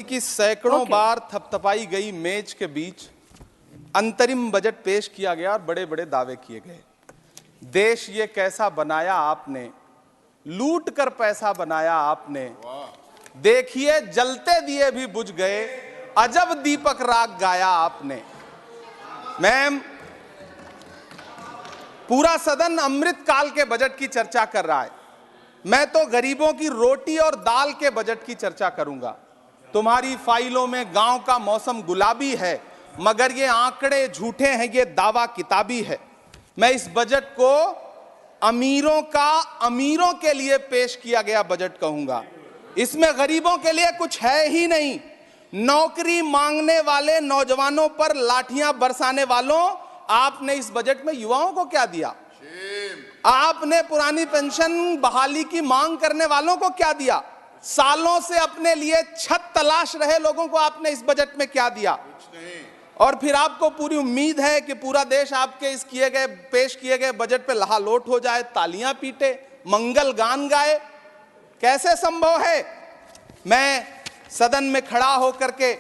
की सैकड़ों बार थपथपाई गई मेज के बीच अंतरिम बजट पेश किया गया और बड़े बड़े दावे किए गए। देश ये कैसा बनाया आपने, लूट कर पैसा बनाया आपने, देखिए जलते दिए भी बुझ गए, अजब दीपक राग गाया आपने। मैम, पूरा सदन अमृत काल के बजट की चर्चा कर रहा है, मैं तो गरीबों की रोटी और दाल के बजट की चर्चा करूंगा। तुम्हारी फाइलों में गांव का मौसम गुलाबी है, मगर ये आंकड़े झूठे हैं, ये दावा किताबी है। मैं इस बजट को अमीरों का अमीरों के लिए पेश किया गया बजट कहूंगा। इसमें गरीबों के लिए कुछ है ही नहीं। नौकरी मांगने वाले नौजवानों पर लाठियां बरसाने वालों, आपने इस बजट में युवाओं को क्या दिया? आपने पुरानी पेंशन बहाली की मांग करने वालों को क्या दिया? सालों से अपने लिए छत तलाश रहे लोगों को आपने इस बजट में क्या दिया? कुछ नहीं। और फिर आपको पूरी उम्मीद है कि पूरा देश आपके इस पेश किए गए बजट पे लहालोट हो जाए, तालियां पीटे, मंगल गान गाए। कैसे संभव है? मैं सदन में खड़ा होकर के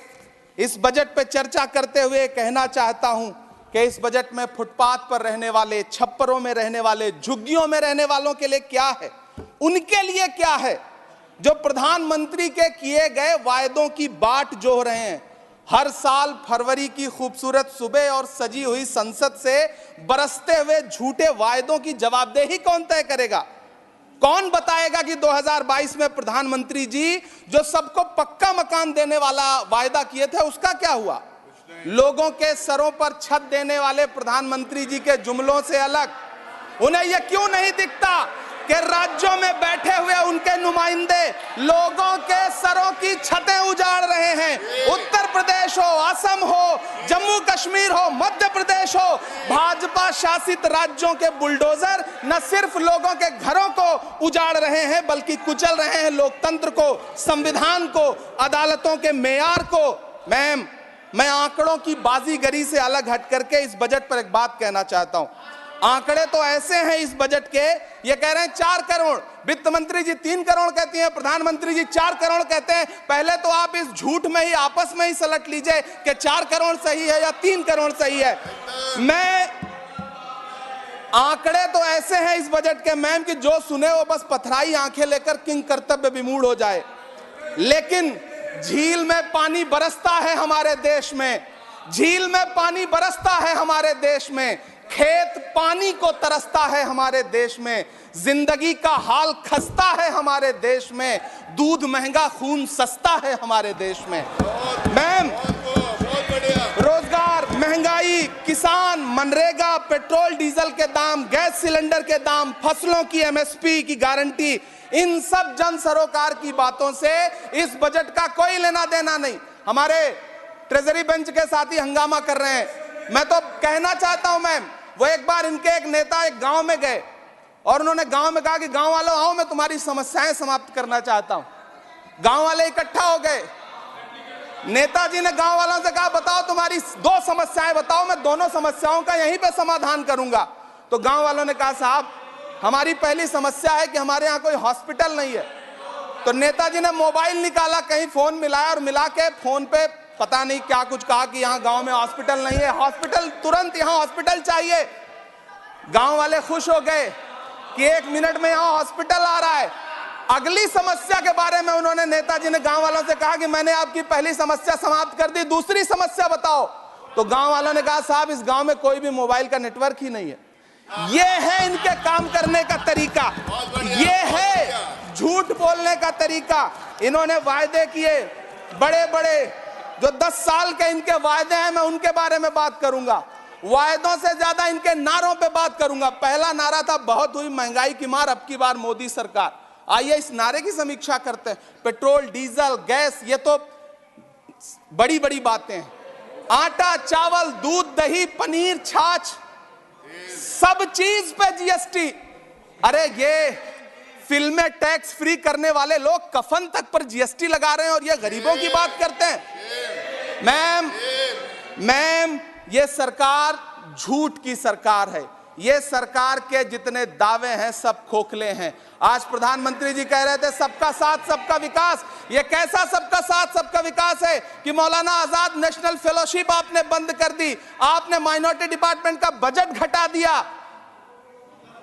इस बजट पे चर्चा करते हुए कहना चाहता हूं कि इस बजट में फुटपाथ पर रहने वाले, छप्परों में रहने वाले, झुग्गियों में रहने वालों के लिए क्या है, उनके लिए क्या है जो प्रधानमंत्री के किए गए वायदों की बाट जोह रहे हैं। हर साल फरवरी की खूबसूरत सुबह और सजी हुई संसद से बरसते हुए झूठे वायदों की जवाबदेही कौन तय करेगा? कौन बताएगा कि 2022 में प्रधानमंत्री जी जो सबको पक्का मकान देने वाला वायदा किए थे उसका क्या हुआ? लोगों के सरों पर छत देने वाले प्रधानमंत्री जी के जुमलों से अलग उन्हें यह क्यों नहीं दिखता कि राज्यों में बैठे हुए उनके नुमाइंदे लोगों के सरों की छतें उजाड़ रहे हैं? उत्तर प्रदेश हो, असम हो, जम्मू कश्मीर हो, मध्य प्रदेश हो, भाजपा शासित राज्यों के बुलडोजर न सिर्फ लोगों के घरों को उजाड़ रहे हैं बल्कि कुचल रहे हैं लोकतंत्र को, संविधान को, अदालतों के मेयार को। मैम, मैं आंकड़ों की बाजीगरी से अलग हट करके इस बजट पर एक बात कहना चाहता हूं। आंकड़े तो ऐसे हैं इस बजट के, ये कह रहे हैं 4 करोड़, वित्त मंत्री जी 3 करोड़ कहती हैं, प्रधानमंत्री जी 4 करोड़ कहते हैं। पहले तो आप इस झूठ में ही आपस में ही सलट लीजिए कि 4 करोड़ सही है या 3 करोड़ सही है। मैं आंकड़े तो ऐसे हैं इस बजट के मैम कि जो सुने वो बस पथराई आंखें लेकर किंग कर्तव्य विमूढ़ हो जाए। लेकिन झील में पानी बरसता है हमारे देश में, झील में पानी बरसता है हमारे देश में, खेत पानी को तरसता है हमारे देश में, जिंदगी का हाल खस्ता है हमारे देश में, दूध महंगा खून सस्ता है हमारे देश में। मैम, रोजगार, महंगाई, किसान, मनरेगा, पेट्रोल डीजल के दाम, गैस सिलेंडर के दाम, फसलों की एमएसपी की गारंटी, इन सब जन सरोकार की बातों से इस बजट का कोई लेना देना नहीं। हमारे ट्रेजरी बेंच के साथी हंगामा कर रहे हैं। मैं तो कहना चाहता हूं मैम, वो एक बार इनके एक नेता एक गांव में गए और उन्होंने गांव में कहा कि गांव वालों आओ, मैं तुम्हारी समस्याएं समाप्त करना चाहता हूं। गांव वाले इकट्ठा हो गए। नेताजी ने गांव वालों से कहा बताओ तुम्हारी 2 समस्याएं बताओ, मैं दोनों समस्याओं का यहीं पे समाधान करूंगा। तो गांव वालों ने कहा साहब हमारी पहली समस्या है कि हमारे यहाँ कोई हॉस्पिटल नहीं है। तो नेताजी ने मोबाइल निकाला, कहीं फोन मिलाया और मिला के फोन पे पता नहीं क्या कुछ कहा कि यहाँ गांव में हॉस्पिटल नहीं है, हॉस्पिटल तुरंत, यहाँ हॉस्पिटल चाहिए। गांव वाले खुश हो गए कि 1 मिनट में यहाँ हॉस्पिटल आ रहा है। अगली समस्या के बारे में उन्होंने, नेताजी ने गांव वालों से कहा कि मैंने आपकी पहली समस्या समाप्त कर दी, दूसरी समस्या बताओ। तो गांव वालों ने कहा साहब इस गांव में कोई भी मोबाइल का नेटवर्क ही नहीं है। ये है इनके काम करने का तरीका, ये है झूठ बोलने का तरीका। इन्होंने वायदे किए बड़े बड़े, जो 10 साल के इनके वायदे हैं मैं उनके बारे में बात करूंगा। वायदों से ज्यादा इनके नारों पे बात करूंगा। पहला नारा था बहुत हुई महंगाई की मार, अब की बार मोदी सरकार। आइए इस नारे की समीक्षा करते हैं। पेट्रोल, डीजल, गैस, ये तो बड़ी बड़ी बातें हैं। आटा, चावल, दूध, दही, पनीर, छाछ, सब चीज पे जीएसटी। अरे ये फिल्में टैक्स फ्री करने वाले लोग कफन तक पर जीएसटी लगा रहे हैं और ये गरीबों की बात करते हैं। मैम, ये सरकार झूठ की सरकार है, ये सरकार के जितने दावे हैं सब खोखले हैं। आज प्रधानमंत्री जी कह रहे थे सबका साथ सबका विकास। ये कैसा सबका साथ सबका विकास है कि मौलाना आजाद नेशनल फेलोशिप आपने बंद कर दी, आपने माइनॉरिटी डिपार्टमेंट का बजट घटा दिया।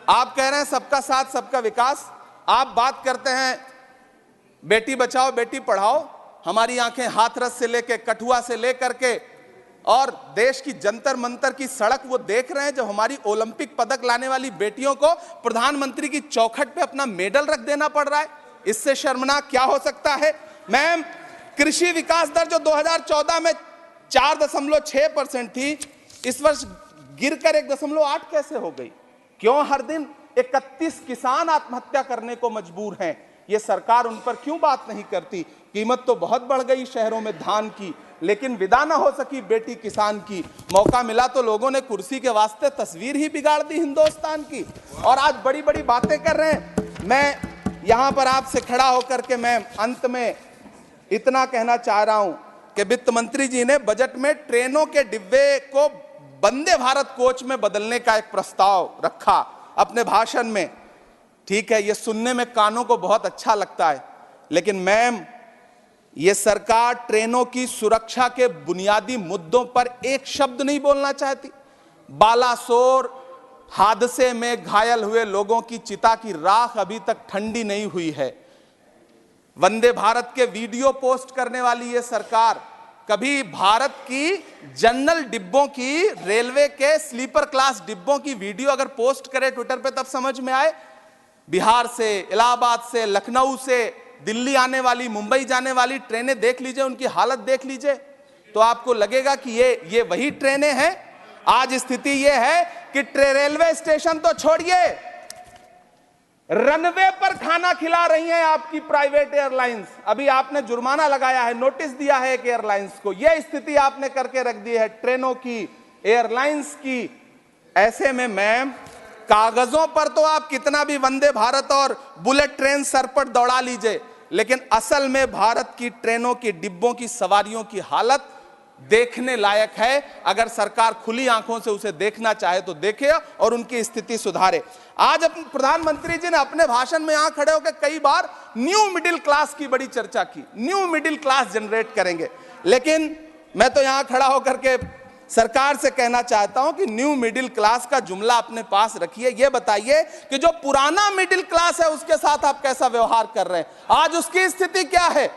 आप कह रहे हैं सबका साथ सबका विकास। आप बात करते हैं बेटी बचाओ बेटी पढ़ाओ। हमारी आंखें हाथरस से लेकर कठुआ से लेकर के और देश की जंतर मंतर की सड़क वो देख रहे हैं, जब हमारी ओलंपिक पदक लाने वाली बेटियों को प्रधानमंत्री की चौखट पे अपना मेडल रख देना पड़ रहा है। इससे शर्मनाक क्या हो सकता है। मैम, कृषि विकास दर जो 2014 में 4.6% थी, इस वर्ष गिरकर 1.8 कैसे हो गई? क्यों हर दिन 31 किसान आत्महत्या करने को मजबूर हैं? ये सरकार उन पर क्यों बात नहीं करती? कीमत तो बहुत बढ़ गई शहरों में धान की, लेकिन विदा ना हो सकी बेटी किसान की। मौका मिला तो लोगों ने कुर्सी के वास्ते तस्वीर ही बिगाड़ दी हिंदुस्तान की, और आज बड़ी बड़ी बातें कर रहे हैं। मैं यहां पर आपसे खड़ा होकर के मैं अंत में इतना कहना चाह रहा हूं कि वित्त मंत्री जी ने बजट में ट्रेनों के डिब्बे को वंदे भारत कोच में बदलने का एक प्रस्ताव रखा अपने भाषण में। ठीक है, ये सुनने में कानों को बहुत अच्छा लगता है, लेकिन मैम, ये सरकार ट्रेनों की सुरक्षा के बुनियादी मुद्दों पर एक शब्द नहीं बोलना चाहती। बालासोर हादसे में घायल हुए लोगों की चिता की राख अभी तक ठंडी नहीं हुई है। वंदे भारत के वीडियो पोस्ट करने वाली ये सरकार कभी भारत की जनरल डिब्बों की, रेलवे के स्लीपर क्लास डिब्बों की वीडियो अगर पोस्ट करे ट्विटर पे तब समझ में आए। बिहार से, इलाहाबाद से, लखनऊ से दिल्ली आने वाली, मुंबई जाने वाली ट्रेनें देख लीजिए, उनकी हालत देख लीजिए, तो आपको लगेगा कि ये वही ट्रेनें हैं। आज स्थिति ये है कि रेलवे स्टेशन तो छोड़िए, रनवे पर खाना खिला रही हैं आपकी प्राइवेट एयरलाइंस। अभी आपने जुर्माना लगाया है, नोटिस दिया है एक एयरलाइंस को। यह स्थिति आपने करके रख दी है ट्रेनों की, एयरलाइंस की। ऐसे में मैम, कागजों पर तो आप कितना भी वंदे भारत और बुलेट ट्रेन सर पर दौड़ा लीजिए, लेकिन असल में भारत की ट्रेनों की डिब्बों की सवारियों की हालत देखने लायक है। अगर सरकार खुली आंखों से उसे देखना चाहे तो देखे और उनकी स्थिति सुधारे। आज अपने प्रधानमंत्री जी ने अपने भाषण में यहां खड़े होकर कई बार न्यू मिडिल क्लास की बड़ी चर्चा की, न्यू मिडिल क्लास जनरेट करेंगे। लेकिन मैं तो यहां खड़ा होकर के सरकार से कहना चाहता हूं कि न्यू मिडिल क्लास का जुमला अपने पास रखिए। यह बताइए कि जो पुराना मिडिल क्लास है उसके साथ आप कैसा व्यवहार कर रहे हैं। आज उसकी स्थिति क्या है?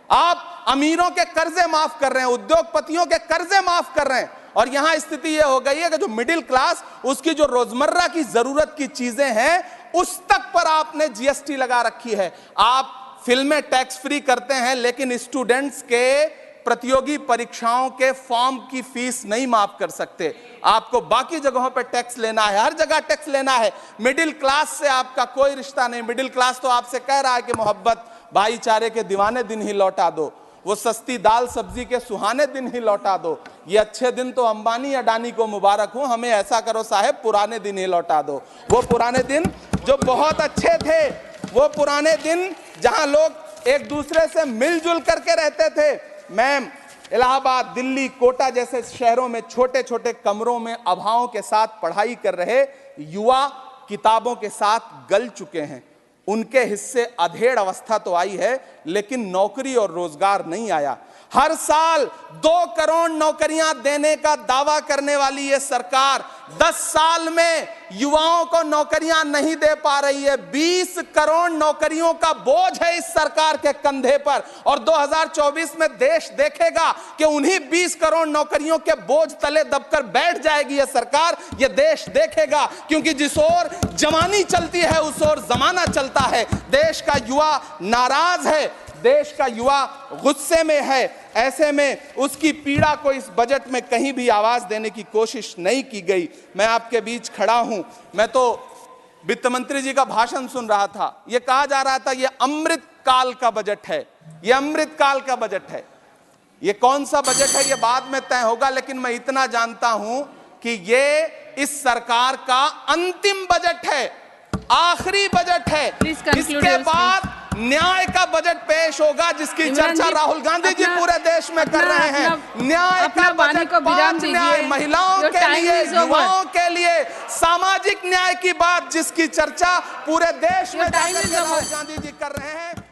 आप अमीरों के कर्जे माफ कर रहे हैं, उद्योगपतियों के कर्जे माफ कर रहे हैं, और यहां स्थिति यह हो गई है कि जो मिडिल क्लास, उसकी जो रोजमर्रा की जरूरत की चीजें हैं उस तक पर आपने जीएसटी लगा रखी है। आप फिल्में टैक्स फ्री करते हैं, लेकिन स्टूडेंट्स के प्रतियोगी परीक्षाओं के फॉर्म की फीस नहीं माफ कर सकते। आपको बाकी जगहों पर टैक्स लेना है, हर जगह टैक्स लेना है। मिडिल क्लास से आपका कोई रिश्ता नहीं। मिडिल क्लास तो आपसे कह रहा है कि मोहब्बत, भाईचारे के दीवाने दिन ही लौटा दो, वो सस्ती दाल सब्जी के सुहाने दिन ही लौटा दो। ये अच्छे दिन तो अंबानी अडानी को मुबारक हो, हमें ऐसा करो साहब पुराने दिन ही लौटा दो। वो पुराने दिन जो बहुत अच्छे थे, वो पुराने दिन जहां लोग एक दूसरे से मिलजुल करके रहते थे। मैम, इलाहाबाद, दिल्ली, कोटा जैसे शहरों में छोटे छोटे कमरों में अभावों के साथ पढ़ाई कर रहे युवा किताबों के साथ गल चुके हैं। उनके हिस्से अधेड़ अवस्था तो आई है, लेकिन नौकरी और रोजगार नहीं आया। हर साल 2 करोड़ नौकरियां देने का दावा करने वाली ये सरकार 10 साल में युवाओं को नौकरियां नहीं दे पा रही है। 20 करोड़ नौकरियों का बोझ है इस सरकार के कंधे पर, और 2024 में देश देखेगा कि उन्हीं 20 करोड़ नौकरियों के बोझ तले दबकर बैठ जाएगी ये सरकार। ये देश देखेगा, क्योंकि जिस ओर जवानी चलती है उस ओर जमाना चलता है। देश का युवा नाराज है, देश का युवा गुस्से में है। ऐसे में उसकी पीड़ा को इस बजट में कहीं भी आवाज देने की कोशिश नहीं की गई। मैं आपके बीच खड़ा हूं, मैं तो वित्त मंत्री जी का भाषण सुन रहा था। यह कहा जा रहा था ये अमृत काल का बजट है, ये अमृत काल का बजट है। ये कौन सा बजट है ये बाद में तय होगा, लेकिन मैं इतना जानता हूं कि ये इस सरकार का अंतिम बजट है, आखिरी बजट है। इसके बाद न्याय का बजट पेश होगा जिसकी चर्चा राहुल गांधी जी पूरे देश में कर रहे हैं। न्याय का बजट, 5 न्याय, महिलाओं के लिए, युवाओं के लिए, सामाजिक न्याय की बात जिसकी चर्चा पूरे देश में राहुल गांधी जी कर रहे हैं।